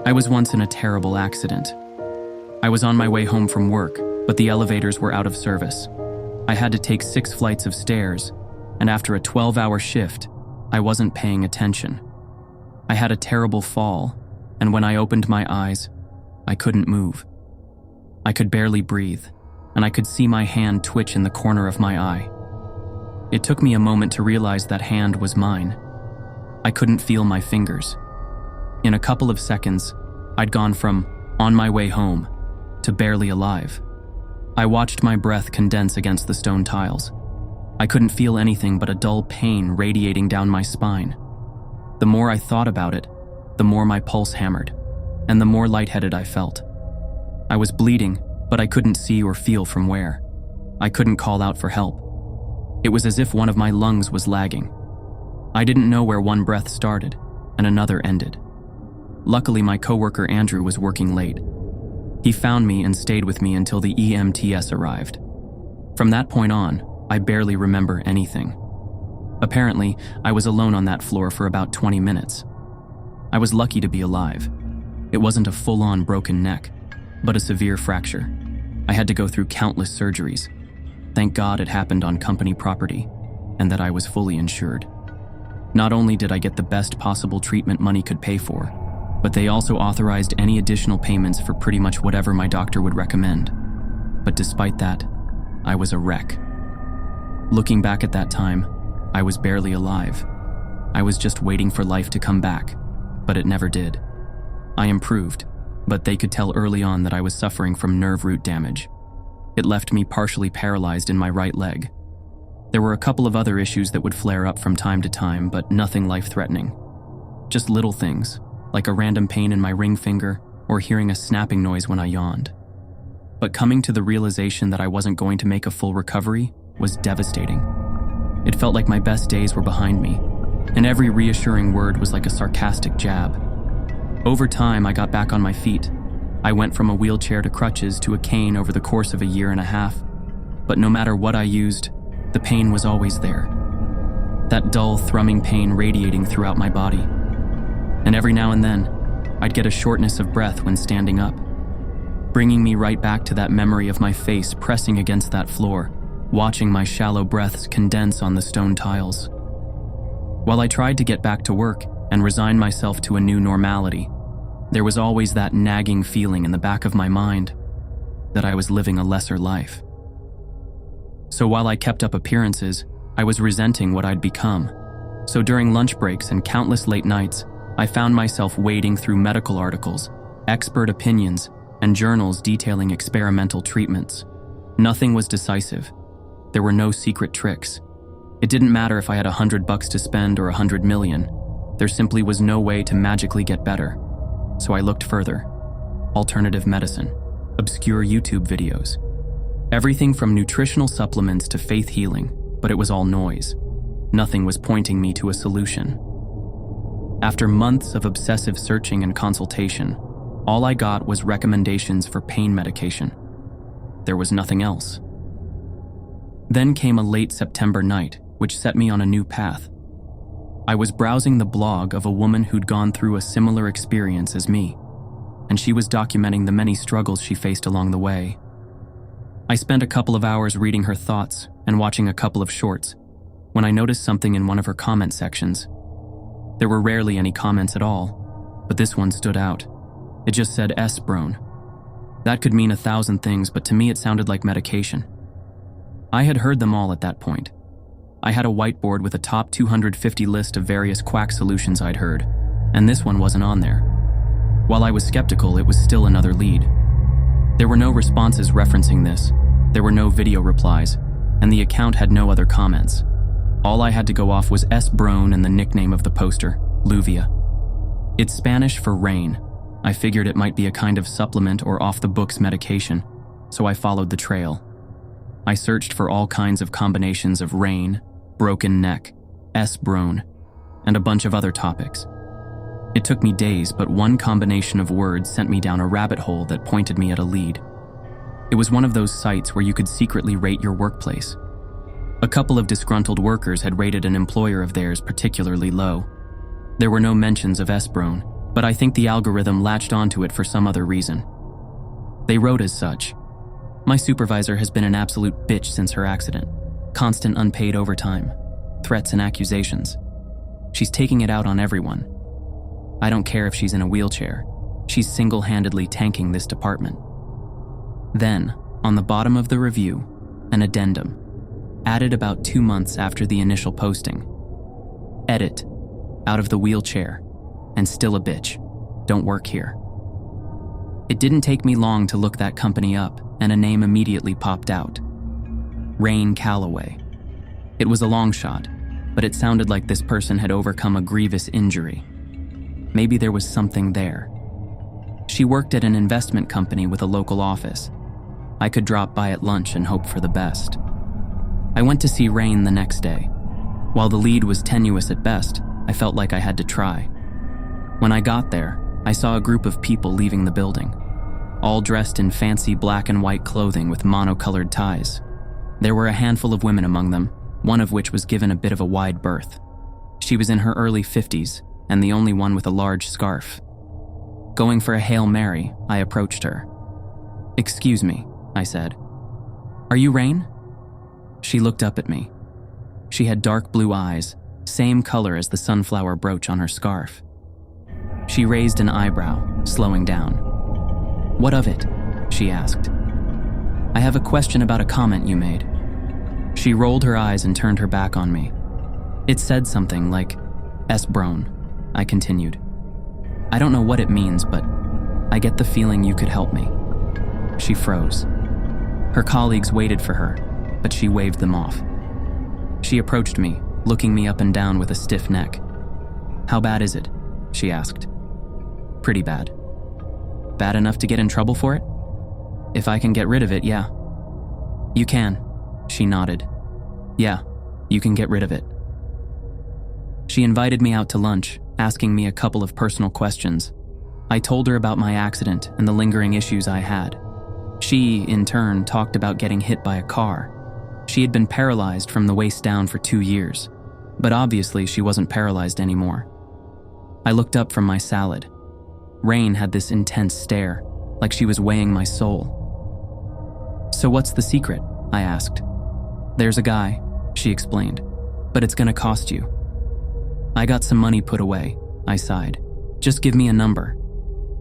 I was once in a terrible accident. I was on my way home from work, but the elevators were out of service. I had to take 6 flights of stairs, and after a 12-hour shift, I wasn't paying attention. I had a terrible fall, and when I opened my eyes, I couldn't move. I could barely breathe, and I could see my hand twitch in the corner of my eye. It took me a moment to realize that hand was mine. I couldn't feel my fingers. In a couple of seconds, I'd gone from on my way home to barely alive. I watched my breath condense against the stone tiles. I couldn't feel anything but a dull pain radiating down my spine. The more I thought about it, the more my pulse hammered, and the more lightheaded I felt. I was bleeding, but I couldn't see or feel from where. I couldn't call out for help. It was as if one of my lungs was lagging. I didn't know where one breath started and another ended. Luckily, my coworker Andrew was working late. He found me and stayed with me until the EMTs arrived. From that point on, I barely remember anything. Apparently, I was alone on that floor for about 20 minutes. I was lucky to be alive. It wasn't a full-on broken neck, but a severe fracture. I had to go through countless surgeries. Thank God it happened on company property, and that I was fully insured. Not only did I get the best possible treatment money could pay for, but they also authorized any additional payments for pretty much whatever my doctor would recommend. But despite that, I was a wreck. Looking back at that time, I was barely alive. I was just waiting for life to come back, but it never did. I improved, but they could tell early on that I was suffering from nerve root damage. It left me partially paralyzed in my right leg. There were a couple of other issues that would flare up from time to time, but nothing life-threatening. Just little things, like a random pain in my ring finger or hearing a snapping noise when I yawned. But coming to the realization that I wasn't going to make a full recovery was devastating. It felt like my best days were behind me, and every reassuring word was like a sarcastic jab. Over time, I got back on my feet. I went from a wheelchair to crutches to a cane over the course of a year and a half, but no matter what I used, the pain was always there. That dull, thrumming pain radiating throughout my body. And every now and then, I'd get a shortness of breath when standing up, bringing me right back to that memory of my face pressing against that floor, watching my shallow breaths condense on the stone tiles. While I tried to get back to work and resign myself to a new normality, there was always that nagging feeling in the back of my mind that I was living a lesser life. So while I kept up appearances, I was resenting what I'd become. So during lunch breaks and countless late nights, I found myself wading through medical articles, expert opinions, and journals detailing experimental treatments. Nothing was decisive. There were no secret tricks. It didn't matter if I had $100 to spend or 100 million. There simply was no way to magically get better. So I looked further. Alternative medicine, obscure YouTube videos. Everything from nutritional supplements to faith healing, but it was all noise. Nothing was pointing me to a solution. After months of obsessive searching and consultation, all I got was recommendations for pain medication. There was nothing else. Then came a late September night, which set me on a new path. I was browsing the blog of a woman who'd gone through a similar experience as me, and she was documenting the many struggles she faced along the way. I spent a couple of hours reading her thoughts and watching a couple of shorts when I noticed something in one of her comment sections. There were rarely any comments at all, but this one stood out. It just said S-Brone. That could mean 1,000 things, but to me it sounded like medication. I had heard them all at that point. I had a whiteboard with a top 250 list of various quack solutions I'd heard, and this one wasn't on there. While I was skeptical, it was still another lead. There were no responses referencing this, there were no video replies, and the account had no other comments. All I had to go off was S-Brone and the nickname of the poster, Luvia. It's Spanish for rain. I figured it might be a kind of supplement or off-the-books medication, so I followed the trail. I searched for all kinds of combinations of rain, broken neck, S-Brone, and a bunch of other topics. It took me days, but one combination of words sent me down a rabbit hole that pointed me at a lead. It was one of those sites where you could secretly rate your workplace. A couple of disgruntled workers had rated an employer of theirs particularly low. There were no mentions of S-Brone, but I think the algorithm latched onto it for some other reason. They wrote as such. My supervisor has been an absolute bitch since her accident. Constant unpaid overtime, threats and accusations. She's taking it out on everyone. I don't care if she's in a wheelchair. She's single-handedly tanking this department. Then, on the bottom of the review, an addendum, added about 2 months after the initial posting. Edit, out of the wheelchair, and still a bitch. Don't work here. It didn't take me long to look that company up, and a name immediately popped out. Rain Calloway. It was a long shot, but it sounded like this person had overcome a grievous injury. Maybe there was something there. She worked at an investment company with a local office. I could drop by at lunch and hope for the best. I went to see Rain the next day. While the lead was tenuous at best, I felt like I had to try. When I got there, I saw a group of people leaving the building, all dressed in fancy black and white clothing with monocolored ties. There were a handful of women among them, one of which was given a bit of a wide berth. She was in her early 50s, and the only one with a large scarf. Going for a Hail Mary, I approached her. "Excuse me," I said. "Are you Rain?" She looked up at me. She had dark blue eyes, same color as the sunflower brooch on her scarf. She raised an eyebrow, slowing down. "What of it?" she asked. "I have a question about a comment you made." She rolled her eyes and turned her back on me. It said something like, "S-Brone," I continued. "I don't know what it means, but I get the feeling you could help me." She froze. Her colleagues waited for her, but she waved them off. She approached me, looking me up and down with a stiff neck. "How bad is it?" she asked. "Pretty bad." "Bad enough to get in trouble for it?" "If I can get rid of it, yeah." "You can," she nodded. "Yeah, you can get rid of it." She invited me out to lunch, asking me a couple of personal questions. I told her about my accident and the lingering issues I had. She, in turn, talked about getting hit by a car. She had been paralyzed from the waist down for 2 years, but obviously she wasn't paralyzed anymore. I looked up from my salad. Rain had this intense stare, like she was weighing my soul. "So what's the secret?" I asked. "There's a guy," she explained, "but it's gonna cost you." "I got some money put away," I sighed. "Just give me a number."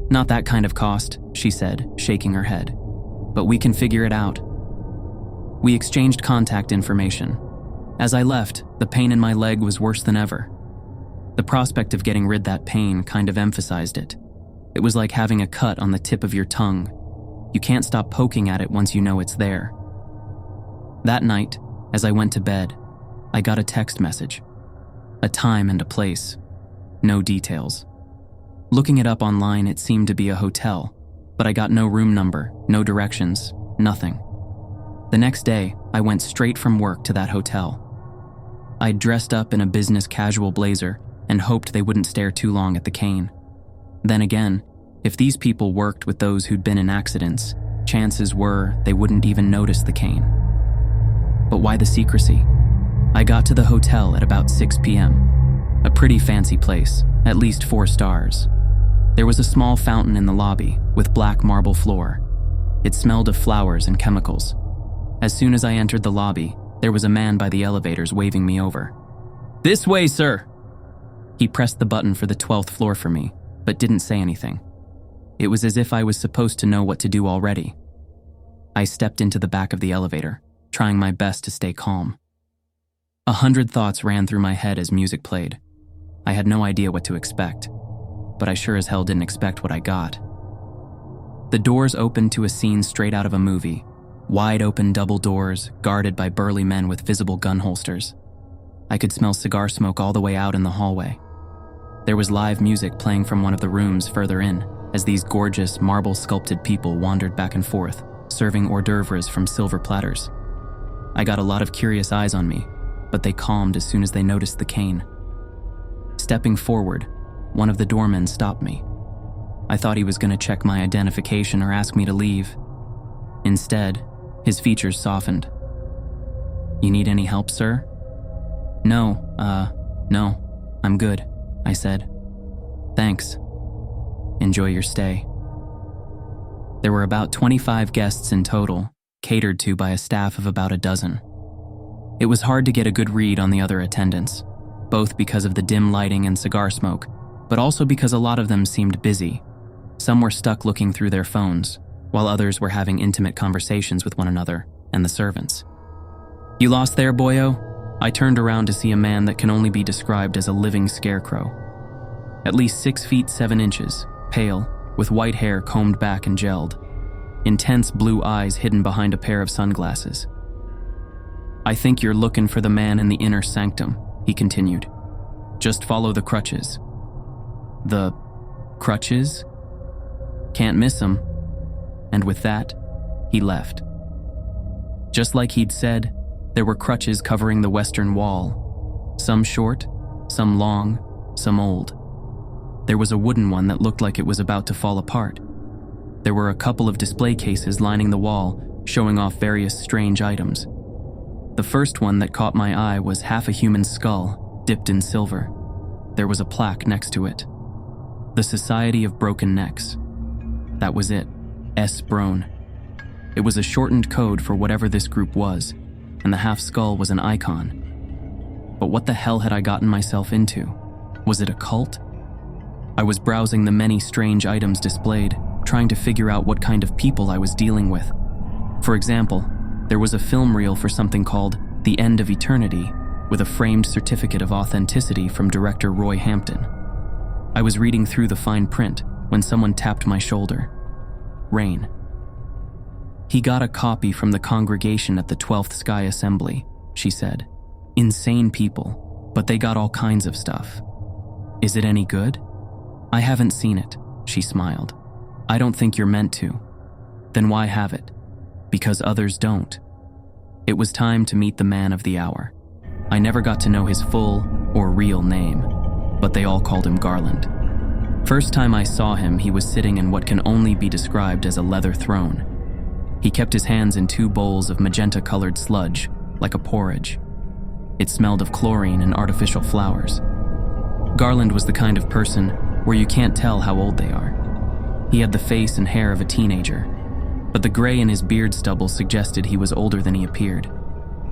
"Not that kind of cost," she said, shaking her head. "But we can figure it out." We exchanged contact information. As I left, the pain in my leg was worse than ever. The prospect of getting rid of that pain kind of emphasized it. It was like having a cut on the tip of your tongue. You can't stop poking at it once you know it's there. That night, as I went to bed, I got a text message. A time and a place. No details. Looking it up online, it seemed to be a hotel, but I got no room number, no directions, nothing. The next day, I went straight from work to that hotel. I'd dressed up in a business casual blazer and hoped they wouldn't stare too long at the cane. Then again, if these people worked with those who'd been in accidents, chances were they wouldn't even notice the cane. But why the secrecy? I got to the hotel at about 6 p.m. A pretty fancy place, at least 4 stars. There was a small fountain in the lobby with black marble floor. It smelled of flowers and chemicals. As soon as I entered the lobby, there was a man by the elevators waving me over. "This way, sir!" He pressed the button for the 12th floor for me, but didn't say anything. It was as if I was supposed to know what to do already. I stepped into the back of the elevator, trying my best to stay calm. 100 thoughts ran through my head as music played. I had no idea what to expect, but I sure as hell didn't expect what I got. The doors opened to a scene straight out of a movie. Wide open double doors, guarded by burly men with visible gun holsters. I could smell cigar smoke all the way out in the hallway. There was live music playing from one of the rooms further in, as these gorgeous, marble-sculpted people wandered back and forth, serving hors d'oeuvres from silver platters. I got a lot of curious eyes on me, but they calmed as soon as they noticed the cane. Stepping forward, one of the doormen stopped me. I thought he was going to check my identification or ask me to leave. Instead, his features softened. "You need any help, sir?" No, I'm good," I said. "Thanks." Enjoy your stay. There were about 25 guests in total, catered to by a staff of about a dozen. It was hard to get a good read on the other attendants, both because of the dim lighting and cigar smoke, but also because a lot of them seemed busy. Some were stuck looking through their phones, while others were having intimate conversations with one another and the servants. "You lost there, boyo?" I turned around to see a man that can only be described as a living scarecrow. At least 6 feet 7 inches, pale, with white hair combed back and gelled, intense blue eyes hidden behind a pair of sunglasses. "I think you're looking for the man in the inner sanctum," he continued. "Just follow the crutches." "The crutches? Can't miss 'em." And with that, he left. Just like he'd said, there were crutches covering the western wall, some short, some long, some old. There was a wooden one that looked like it was about to fall apart. There were a couple of display cases lining the wall, showing off various strange items. The first one that caught my eye was half a human skull, dipped in silver. There was a plaque next to it. The Society of Broken Necks. That was it. S. Brown. It was a shortened code for whatever this group was, and the half skull was an icon. But what the hell had I gotten myself into? Was it a cult? I was browsing the many strange items displayed, trying to figure out what kind of people I was dealing with. For example, there was a film reel for something called The End of Eternity, with a framed certificate of authenticity from director Roy Hampton. I was reading through the fine print when someone tapped my shoulder. Rain. "He got a copy from the congregation at the 12th Sky Assembly," she said. "Insane people, but they got all kinds of stuff." "Is it any good?" "I haven't seen it," she smiled. "I don't think you're meant to." "Then why have it?" "Because others don't." It was time to meet the man of the hour. I never got to know his full or real name, but they all called him Garland. First time I saw him, he was sitting in what can only be described as a leather throne. He kept his hands in 2 bowls of magenta-colored sludge, like a porridge. It smelled of chlorine and artificial flowers. Garland was the kind of person where you can't tell how old they are. He had the face and hair of a teenager, but the gray in his beard stubble suggested he was older than he appeared.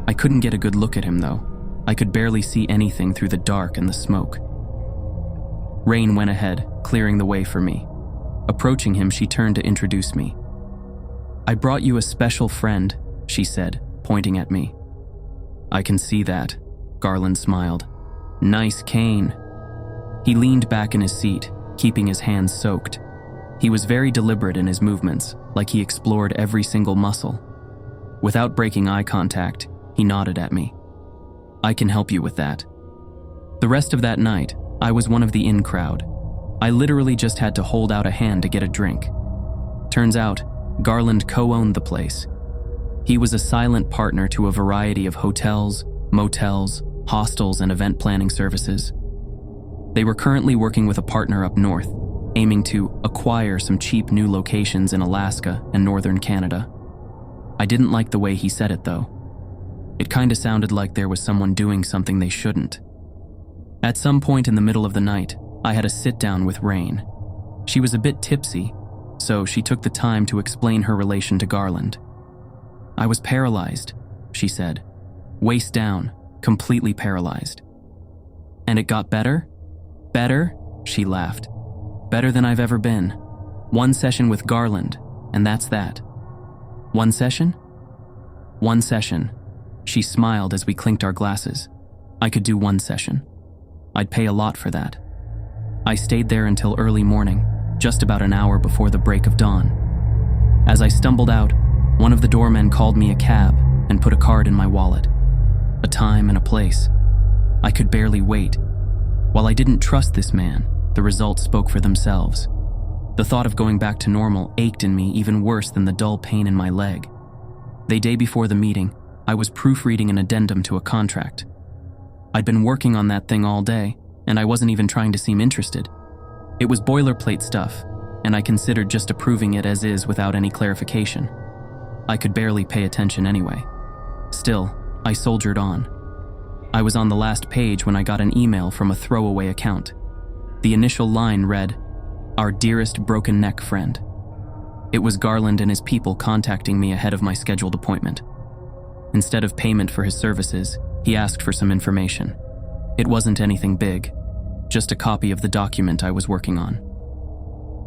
I couldn't get a good look at him, though. I could barely see anything through the dark and the smoke. Rain went ahead, clearing the way for me. Approaching him, she turned to introduce me. "I brought you a special friend," she said, pointing at me. "I can see that," Garland smiled. "Nice cane." He leaned back in his seat, keeping his hands soaked. He was very deliberate in his movements, like he explored every single muscle. Without breaking eye contact, he nodded at me. "I can help you with that." The rest of that night, I was one of the in crowd. I literally just had to hold out a hand to get a drink. Turns out, Garland co-owned the place. He was a silent partner to a variety of hotels, motels, hostels, and event planning services. They were currently working with a partner up north, aiming to acquire some cheap new locations in Alaska and northern Canada. I didn't like the way he said it, though. It kinda sounded like there was someone doing something they shouldn't. At some point in the middle of the night, I had a sit-down with Rain. She was a bit tipsy, so she took the time to explain her relation to Garland. "I was paralyzed," she said. "Waist down, completely paralyzed." "And it got better?" "Better?" she laughed. "Better than I've ever been. 1 session with Garland, and that's that." "1 session?" "1 session." She smiled as we clinked our glasses. "I could do 1 session. I'd pay a lot for that." I stayed there until early morning, just about an hour before the break of dawn. As I stumbled out, one of the doormen called me a cab and put a card in my wallet. A time and a place. I could barely wait. While I didn't trust this man, the results spoke for themselves. The thought of going back to normal ached in me even worse than the dull pain in my leg. The day before the meeting, I was proofreading an addendum to a contract. I'd been working on that thing all day, and I wasn't even trying to seem interested. It was boilerplate stuff, and I considered just approving it as is without any clarification. I could barely pay attention anyway. Still, I soldiered on. I was on the last page when I got an email from a throwaway account. The initial line read, Our dearest broken neck friend. It was Garland and his people contacting me ahead of my scheduled appointment. Instead of payment for his services, he asked for some information. It wasn't anything big, just a copy of the document I was working on.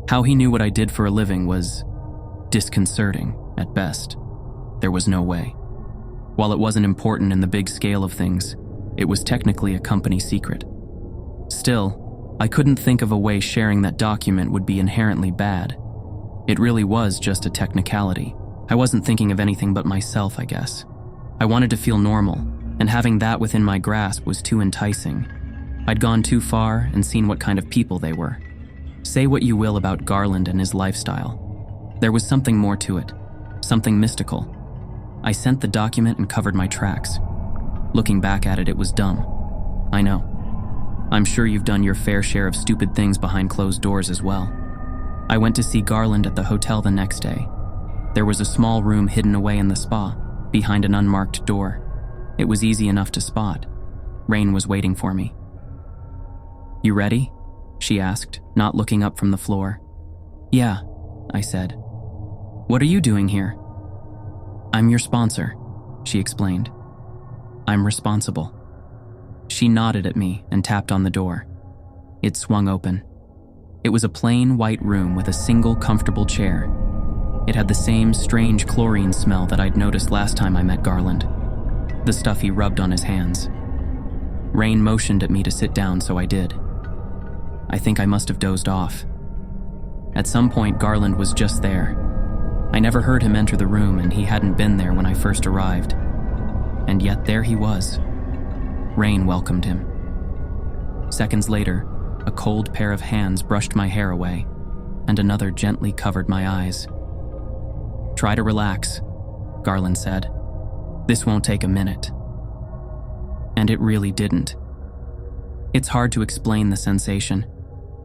How he knew what I did for a living was disconcerting, at best. There was no way. While it wasn't important in the big scale of things, it was technically a company secret. Still, I couldn't think of a way sharing that document would be inherently bad. It really was just a technicality. I wasn't thinking of anything but myself, I guess. I wanted to feel normal, and having that within my grasp was too enticing. I'd gone too far and seen what kind of people they were. Say what you will about Garland and his lifestyle. There was something more to it, something mystical. I sent the document and covered my tracks. Looking back at it, it was dumb. I know. I'm sure you've done your fair share of stupid things behind closed doors as well. I went to see Garland at the hotel the next day. There was a small room hidden away in the spa, behind an unmarked door. It was easy enough to spot. Rain was waiting for me. "You ready?" she asked, not looking up from the floor. "Yeah," I said. "What are you doing here?" "I'm your sponsor," she explained. "I'm responsible." She nodded at me and tapped on the door. It swung open. It was a plain white room with a single comfortable chair. It had the same strange chlorine smell that I'd noticed last time I met Garland, the stuff he rubbed on his hands. Rain motioned at me to sit down, so I did. I think I must have dozed off. At some point, Garland was just there. I never heard him enter the room, and he hadn't been there when I first arrived. And yet there he was. Rain welcomed him. Seconds later, a cold pair of hands brushed my hair away, and another gently covered my eyes. "Try to relax," Garland said. "This won't take a minute." And it really didn't. It's hard to explain the sensation.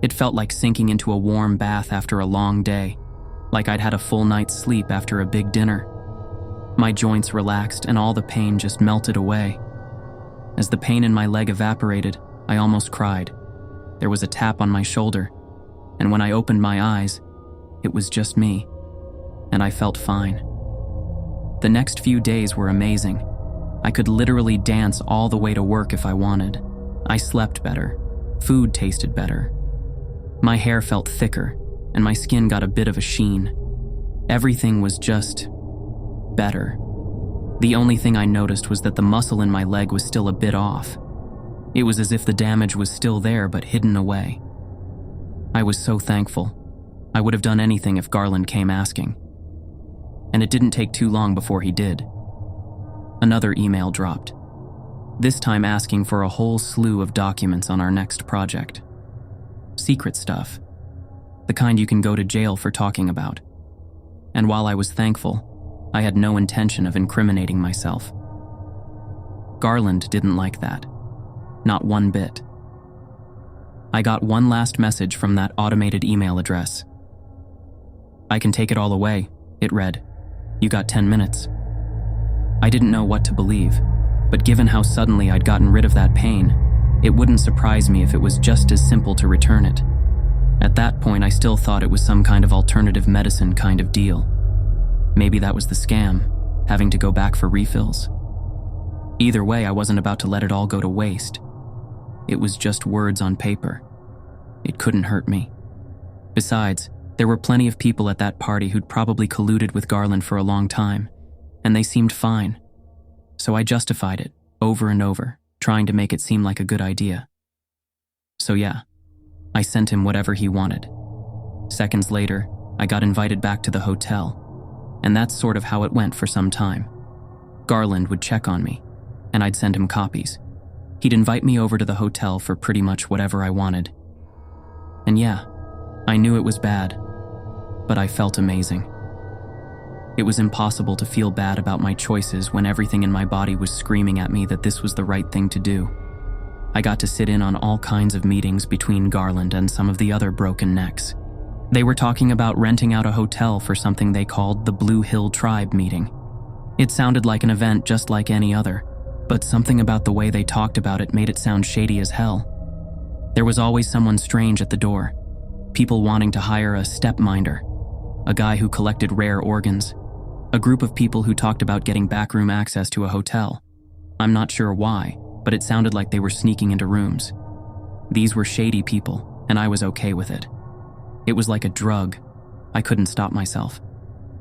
It felt like sinking into a warm bath after a long day, like I'd had a full night's sleep after a big dinner. My joints relaxed and all the pain just melted away. As the pain in my leg evaporated, I almost cried. There was a tap on my shoulder, and when I opened my eyes, it was just me, and I felt fine. The next few days were amazing. I could literally dance all the way to work if I wanted. I slept better. Food tasted better. My hair felt thicker, and my skin got a bit of a sheen. Everything was just better. The only thing I noticed was that the muscle in my leg was still a bit off. It was as if the damage was still there but hidden away. I was so thankful. I would have done anything if Garland came asking. And it didn't take too long before he did. Another email dropped, this time asking for a whole slew of documents on our next project. Secret stuff. The kind you can go to jail for talking about. And while I was thankful, I had no intention of incriminating myself. Garland didn't like that. Not one bit. I got one last message from that automated email address. "I can take it all away," it read. "You got 10 minutes. I didn't know what to believe, but given how suddenly I'd gotten rid of that pain, it wouldn't surprise me if it was just as simple to return it. At that point, I still thought it was some kind of alternative medicine kind of deal. Maybe that was the scam, having to go back for refills. Either way, I wasn't about to let it all go to waste. It was just words on paper. It couldn't hurt me. Besides, there were plenty of people at that party who'd probably colluded with Garland for a long time, and they seemed fine. So I justified it, over and over, trying to make it seem like a good idea. So yeah, I sent him whatever he wanted. Seconds later, I got invited back to the hotel, and that's sort of how it went for some time. Garland would check on me, and I'd send him copies. He'd invite me over to the hotel for pretty much whatever I wanted. And yeah, I knew it was bad, but I felt amazing. It was impossible to feel bad about my choices when everything in my body was screaming at me that this was the right thing to do. I got to sit in on all kinds of meetings between Garland and some of the other broken necks. They were talking about renting out a hotel for something they called the Blue Hill Tribe meeting. It sounded like an event just like any other, but something about the way they talked about it made it sound shady as hell. There was always someone strange at the door. People wanting to hire a stepminder, a guy who collected rare organs, a group of people who talked about getting backroom access to a hotel. I'm not sure why, but it sounded like they were sneaking into rooms. These were shady people, and I was okay with it. It was like a drug. I couldn't stop myself.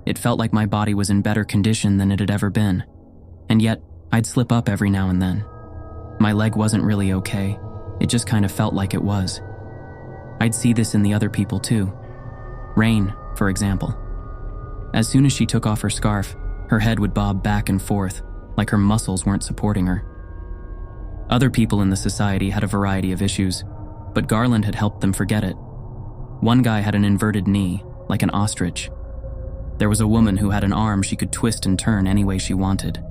It felt like my body was in better condition than it had ever been. And yet, I'd slip up every now and then. My leg wasn't really okay. It just kind of felt like it was. I'd see this in the other people too. Rain, for example. As soon as she took off her scarf, her head would bob back and forth, like her muscles weren't supporting her. Other people in the society had a variety of issues, but Garland had helped them forget it. One guy had an inverted knee, like an ostrich. There was a woman who had an arm she could twist and turn any way she wanted.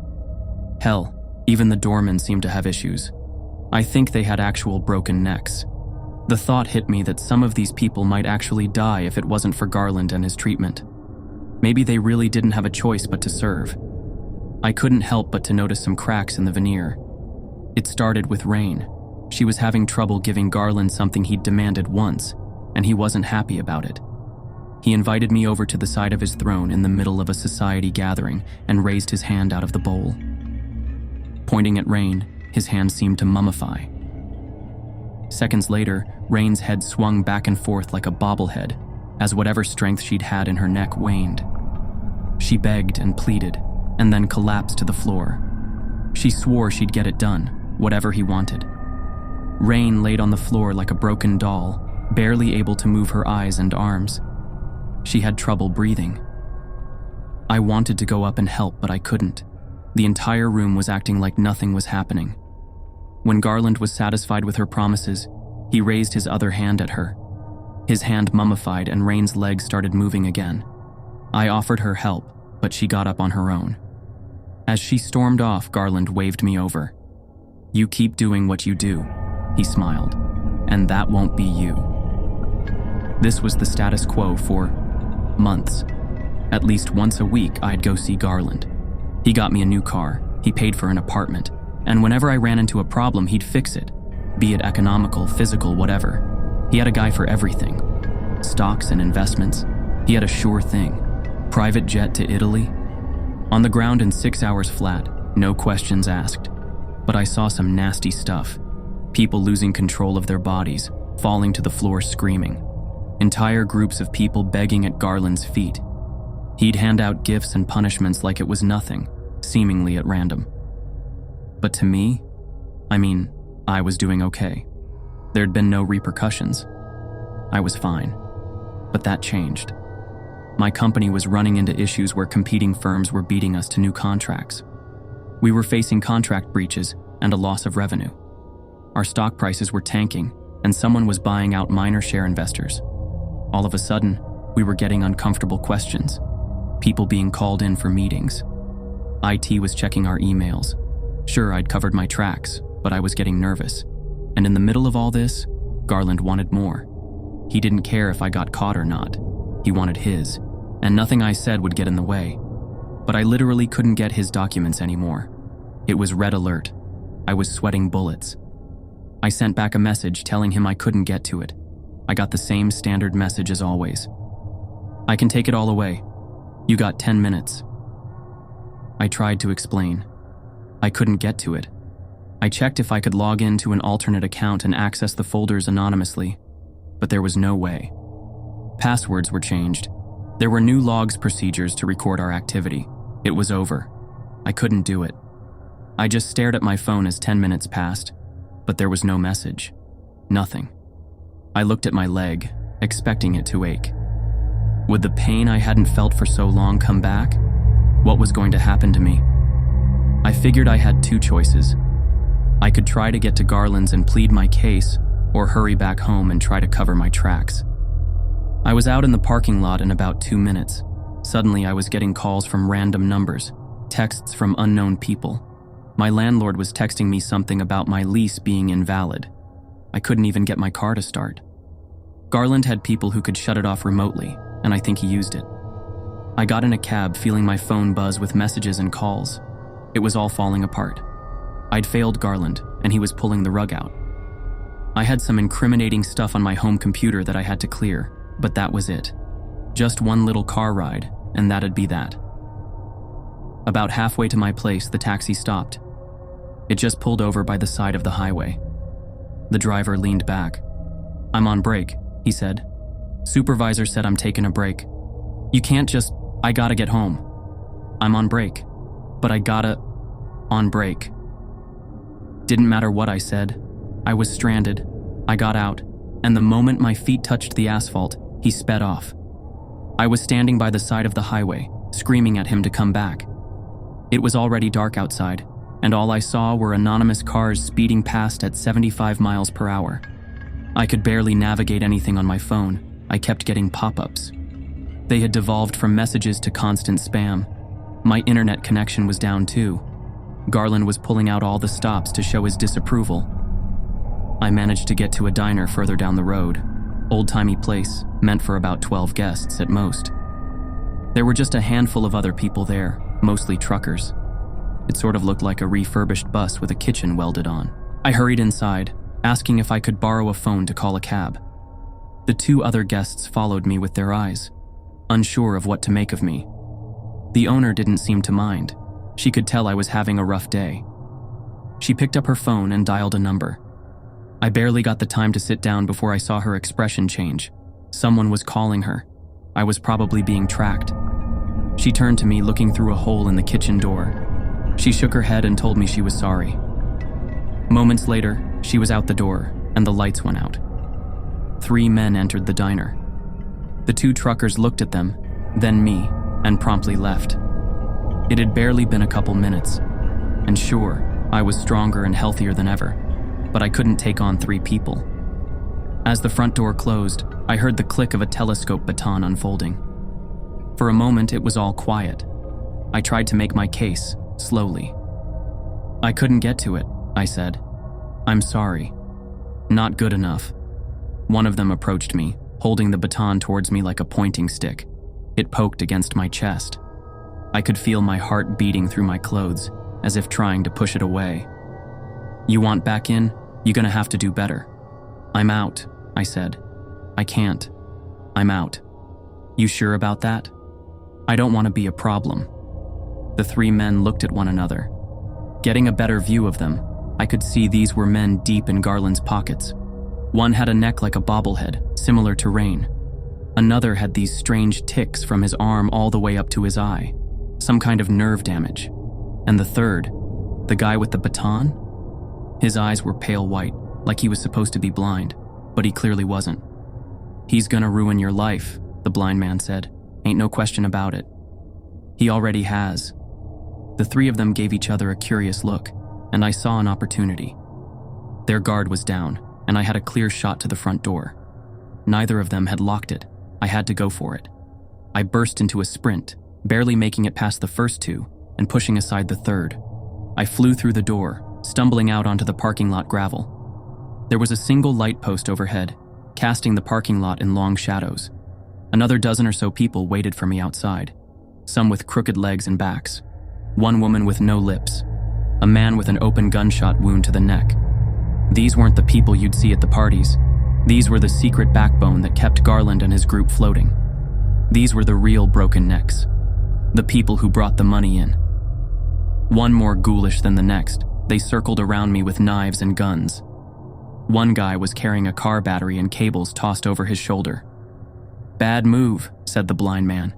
Hell, even the doormen seemed to have issues. I think they had actual broken necks. The thought hit me that some of these people might actually die if it wasn't for Garland and his treatment. Maybe they really didn't have a choice but to serve. I couldn't help but to notice some cracks in the veneer. It started with Rain. She was having trouble giving Garland something he'd demanded once, and he wasn't happy about it. He invited me over to the side of his throne in the middle of a society gathering and raised his hand out of the bowl. Pointing at Rain, his hand seemed to mummify. Seconds later, Rain's head swung back and forth like a bobblehead as whatever strength she'd had in her neck waned. She begged and pleaded, and then collapsed to the floor. She swore she'd get it done, whatever he wanted. Rain laid on the floor like a broken doll, barely able to move her eyes and arms. She had trouble breathing. I wanted to go up and help, but I couldn't. The entire room was acting like nothing was happening. When Garland was satisfied with her promises, he raised his other hand at her. His hand mummified and Rain's legs started moving again. I offered her help, but she got up on her own. As she stormed off, Garland waved me over. "You keep doing what you do," he smiled, "and that won't be you." This was the status quo for months. At least once a week, I'd go see Garland. He got me a new car, he paid for an apartment, and whenever I ran into a problem, he'd fix it, be it economical, physical, whatever. He had a guy for everything. Stocks and investments. He had a sure thing. Private jet to Italy. On the ground in 6 hours flat, no questions asked. But I saw some nasty stuff. People losing control of their bodies, falling to the floor screaming. Entire groups of people begging at Garland's feet. He'd hand out gifts and punishments like it was nothing, seemingly at random. But to me, I was doing okay. There'd been no repercussions. I was fine. But that changed. My company was running into issues where competing firms were beating us to new contracts. We were facing contract breaches and a loss of revenue. Our stock prices were tanking, and someone was buying out minor share investors. All of a sudden, we were getting uncomfortable questions. People being called in for meetings. IT was checking our emails. Sure, I'd covered my tracks, but I was getting nervous. And in the middle of all this, Garland wanted more. He didn't care if I got caught or not. He wanted his, and nothing I said would get in the way. But I literally couldn't get his documents anymore. It was red alert. I was sweating bullets. I sent back a message telling him I couldn't get to it. I got the same standard message as always. "I can take it all away. You got 10 minutes. I tried to explain. I couldn't get to it. I checked if I could log into an alternate account and access the folders anonymously, but there was no way. Passwords were changed. There were new logs procedures to record our activity. It was over. I couldn't do it. I just stared at my phone as 10 minutes passed, but there was no message. Nothing. I looked at my leg, expecting it to ache. Would the pain I hadn't felt for so long come back? What was going to happen to me? I figured I had two choices. I could try to get to Garland's and plead my case, or hurry back home and try to cover my tracks. I was out in the parking lot in about 2 minutes. Suddenly I was getting calls from random numbers, texts from unknown people. My landlord was texting me something about my lease being invalid. I couldn't even get my car to start. Garland had people who could shut it off remotely, and I think he used it. I got in a cab feeling my phone buzz with messages and calls. It was all falling apart. I'd failed Garland, and he was pulling the rug out. I had some incriminating stuff on my home computer that I had to clear, but that was it. Just one little car ride, and that'd be that. About halfway to my place, the taxi stopped. It just pulled over by the side of the highway. The driver leaned back. "I'm on break," he said. "Supervisor said I'm taking a break. You can't just, I gotta get home. I'm on break, but I gotta, on break." Didn't matter what I said. I was stranded. I got out, and the moment my feet touched the asphalt, he sped off. I was standing by the side of the highway, screaming at him to come back. It was already dark outside, and all I saw were anonymous cars speeding past at 75 miles per hour. I could barely navigate anything on my phone. I kept getting pop-ups. They had devolved from messages to constant spam. My internet connection was down too. Garland was pulling out all the stops to show his disapproval. I managed to get to a diner further down the road. Old-timey place, meant for about 12 guests at most. There were just a handful of other people there, mostly truckers. It sort of looked like a refurbished bus with a kitchen welded on. I hurried inside, asking if I could borrow a phone to call a cab. The 2 other guests followed me with their eyes, unsure of what to make of me. The owner didn't seem to mind. She could tell I was having a rough day. She picked up her phone and dialed a number. I barely got the time to sit down before I saw her expression change. Someone was calling her. I was probably being tracked. She turned to me, looking through a hole in the kitchen door. She shook her head and told me she was sorry. Moments later, she was out the door, and the lights went out. 3 men entered the diner. The 2 truckers looked at them, then me, and promptly left. It had barely been a couple minutes, and sure, I was stronger and healthier than ever, but I couldn't take on 3 people. As the front door closed, I heard the click of a telescope baton unfolding. For a moment, it was all quiet. I tried to make my case, slowly. "I couldn't get to it," I said. "I'm sorry. Not good enough." One of them approached me, holding the baton towards me like a pointing stick. It poked against my chest. I could feel my heart beating through my clothes, as if trying to push it away. "You want back in? You're gonna have to do better." "I'm out," I said. "I can't. I'm out." "You sure about that?" "I don't want to be a problem." The 3 men looked at one another. Getting a better view of them, I could see these were men deep in Garland's pockets. One had a neck like a bobblehead, similar to Rain. Another had these strange ticks from his arm all the way up to his eye, some kind of nerve damage. And the third, the guy with the baton? His eyes were pale white, like he was supposed to be blind, but he clearly wasn't. "He's gonna ruin your life," the blind man said. "Ain't no question about it." "He already has." The 3 of them gave each other a curious look, and I saw an opportunity. Their guard was down, and I had a clear shot to the front door. Neither of them had locked it. I had to go for it. I burst into a sprint, barely making it past the first 2 and pushing aside the third. I flew through the door, stumbling out onto the parking lot gravel. There was a single light post overhead, casting the parking lot in long shadows. Another dozen or so people waited for me outside, some with crooked legs and backs. One woman with no lips. A man with an open gunshot wound to the neck. These weren't the people you'd see at the parties. These were the secret backbone that kept Garland and his group floating. These were the real broken necks. The people who brought the money in. One more ghoulish than the next, they circled around me with knives and guns. One guy was carrying a car battery and cables tossed over his shoulder. "Bad move," said the blind man.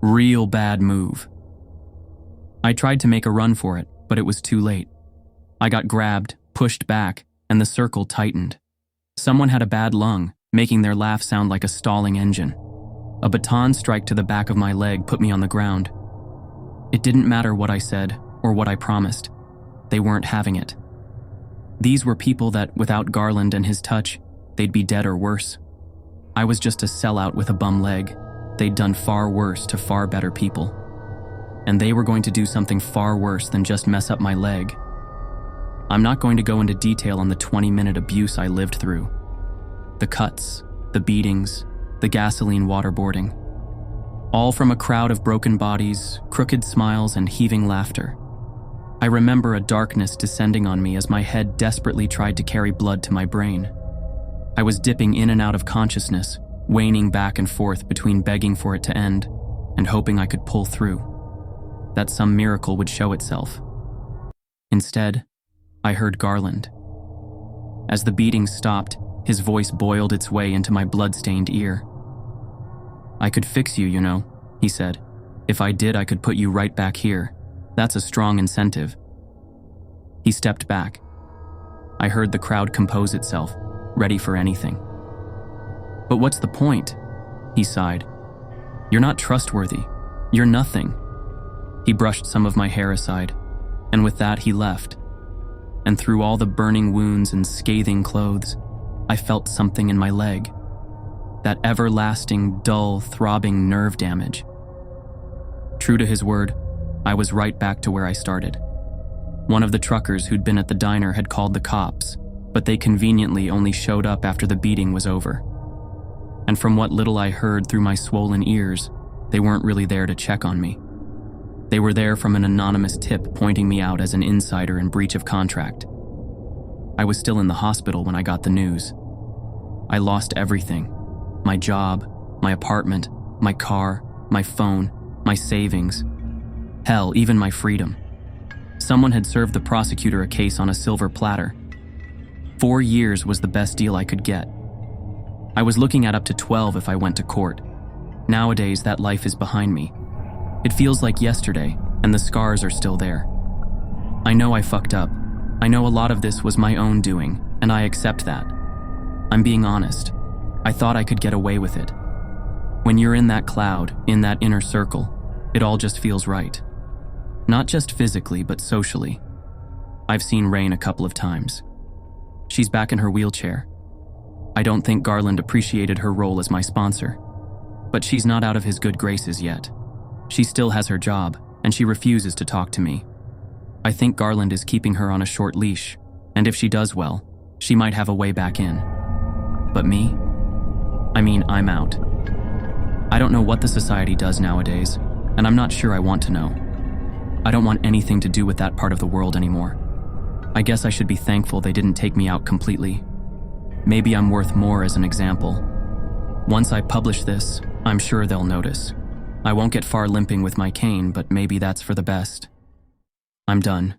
"Real bad move." I tried to make a run for it, but it was too late. I got grabbed, pushed back, and the circle tightened. Someone had a bad lung, making their laugh sound like a stalling engine. A baton strike to the back of my leg put me on the ground. It didn't matter what I said or what I promised. They weren't having it. These were people that, without Garland and his touch, they'd be dead or worse. I was just a sellout with a bum leg. They'd done far worse to far better people. And they were going to do something far worse than just mess up my leg. I'm not going to go into detail on the 20-minute abuse I lived through. The cuts, the beatings, the gasoline waterboarding. All from a crowd of broken bodies, crooked smiles, and heaving laughter. I remember a darkness descending on me as my head desperately tried to carry blood to my brain. I was dipping in and out of consciousness, waning back and forth between begging for it to end and hoping I could pull through, that some miracle would show itself. Instead, I heard Garland. As the beating stopped, his voice boiled its way into my blood-stained ear. "I could fix you, you know," he said. "If I did, I could put you right back here. That's a strong incentive." He stepped back. I heard the crowd compose itself, ready for anything. "But what's the point?" he sighed. "You're not trustworthy. You're nothing." He brushed some of my hair aside, and with that he left. And through all the burning wounds and scathing clothes, I felt something in my leg. That everlasting, dull, throbbing nerve damage. True to his word, I was right back to where I started. One of the truckers who'd been at the diner had called the cops, but they conveniently only showed up after the beating was over. And from what little I heard through my swollen ears, they weren't really there to check on me. They were there from an anonymous tip pointing me out as an insider in breach of contract. I was still in the hospital when I got the news. I lost everything. My job, my apartment, my car, my phone, my savings. Hell, even my freedom. Someone had served the prosecutor a case on a silver platter. 4 years was the best deal I could get. I was looking at up to 12 if I went to court. Nowadays, that life is behind me. It feels like yesterday, and the scars are still there. I know I fucked up. I know a lot of this was my own doing, and I accept that. I'm being honest. I thought I could get away with it. When you're in that cloud, in that inner circle, it all just feels right. Not just physically, but socially. I've seen Rain a couple of times. She's back in her wheelchair. I don't think Garland appreciated her role as my sponsor, but she's not out of his good graces yet. She still has her job, and she refuses to talk to me. I think Garland is keeping her on a short leash, and if she does well, she might have a way back in. But me? I'm out. I don't know what the society does nowadays, and I'm not sure I want to know. I don't want anything to do with that part of the world anymore. I guess I should be thankful they didn't take me out completely. Maybe I'm worth more as an example. Once I publish this, I'm sure they'll notice. I won't get far limping with my cane, but maybe that's for the best. I'm done.